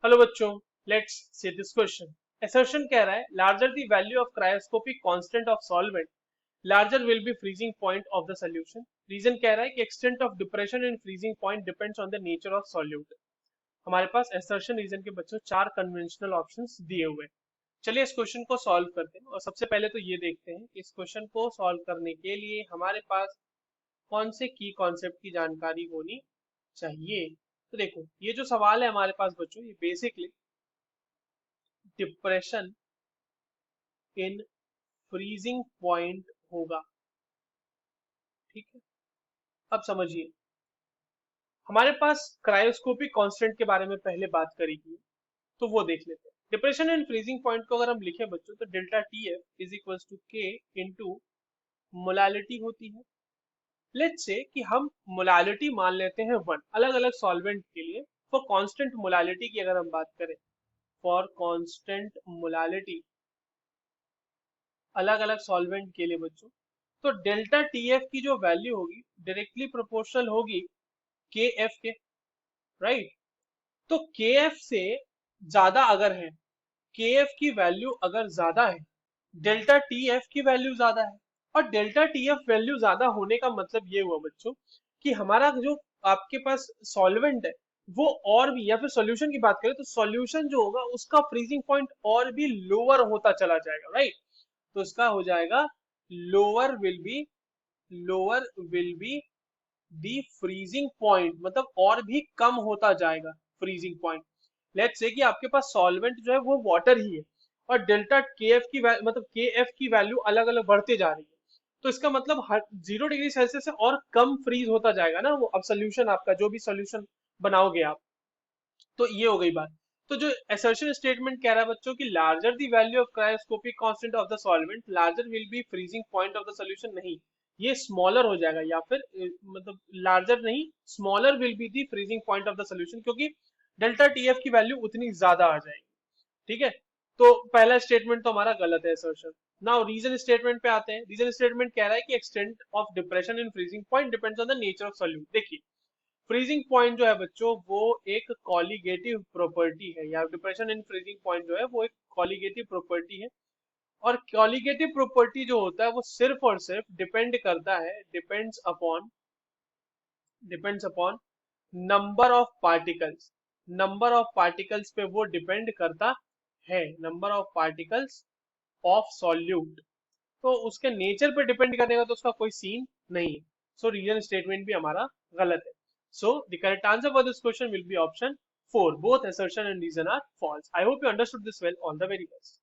Hello बच्चों, let's see this question. Assertion कह रहा है larger the value of cryoscopic constant of solvent larger will be freezing point of the solution. Reason कह रहा है कि extent of depression in freezing point depends on the nature of solute. हमारे पास assertion reason के बच्चों चार conventional options दिए हुए हैं। चलिए इस क्वेश्चन को सॉल्व करते हैं और सबसे पहले तो ये देखते हैं कि इस क्वेश्चन को सॉल्व करने के लिए हमारे पास कौन से की कॉन्सेप्ट की जानकारी होनी चाहिए। तो देखो, ये जो सवाल है हमारे पास बच्चों, ये basically depression in freezing point होगा। ठीक है, अब समझिए, हमारे पास क्रायोस्कोपिक कांस्टेंट के बारे में पहले बात करी थी, तो वो देख लेते हैं। डिप्रेशन इन फ्रीजिंग पॉइंट को अगर हम लिखे बच्चों, तो delta T F is equal to K into molality होती है। लेट्स से कि हम मोलालिटी मान लेते हैं वन, अलग अलग सॉल्वेंट के लिए। फॉर कांस्टेंट मोलालिटी की अगर हम बात करें, फॉर कांस्टेंट मोलालिटी अलग अलग सॉल्वेंट के लिए बच्चों, तो डेल्टा टीएफ की जो वैल्यू होगी डायरेक्टली प्रोपोर्शनल होगी के एफ के, राइट। तो के एफ से ज्यादा अगर है, के एफ की वैल्यू अगर ज्यादा है, डेल्टा टीएफ की वैल्यू ज्यादा है। और डेल्टा टीएफ वैल्यू ज्यादा होने का मतलब ये हुआ बच्चों कि हमारा जो आपके पास सॉल्वेंट है वो और भी, या फिर सॉल्यूशन की बात करें तो सॉल्यूशन जो होगा उसका फ्रीजिंग पॉइंट और भी लोअर होता चला जाएगा, राइट। तो इसका हो जाएगा lower will be, lower will be the freezing point, मतलब और भी कम होता जाएगा फ्रीजिंग पॉइंट। लेट्स से कि आपके पास सॉल्वेंट जो है वो वाटर ही है और डेल्टा के एफ की मतलब के एफ की वैल्यू अलग अलग बढ़ते जा रही है, तो इसका मतलब हर 0 डिग्री सेल्सियस से और कम फ्रीज होता जाएगा ना वो। अब सोल्यूशन आपका जो भी सोल्यूशन बनाओगे आप, तो ये हो गई बात। तो जो असर्शन स्टेटमेंट कह रहा है बच्चों कि larger the value of cryoscopic constant of the solvent larger will be freezing point of the solution, नहीं, ये स्मॉलर हो जाएगा, या फिर मतलब लार्जर नहीं, smaller will be the freezing point of the solution, क्योंकि डेल्टा टीएफ की वैल्यू उतनी ज्यादा आ जाएगी। ठीक है, तो पहला स्टेटमेंट तो हमारा गलत है असर्शन। नाउ रीजन स्टेटमेंट पे आते हैं। रीजन स्टेटमेंट कह रहा है कि extent of depression in freezing point depends on the nature of solute. देखिए, फ्रीजिंग पॉइंट जो है बच्चों वो एक कॉलिगेटिव प्रॉपर्टी है, या डिप्रेशन इन फ्रीजिंग पॉइंट जो है वो एक कॉलिगेटिव प्रॉपर्टी है। और कॉलिगेटिव प्रॉपर्टी जो होता है वो सिर्फ और सिर्फ डिपेंड करता है, depends upon number of particles, number of particles पे वो डिपेंड करता है, number of particles of solute. तो उसके नेचर पे डिपेंड करेगा तो उसका कोई सीन नहीं है। सो रीजन स्टेटमेंट भी हमारा गलत है। So the correct answer for this question will be option 4, both assertion and reason are false. I hope you understood this well. All the very best.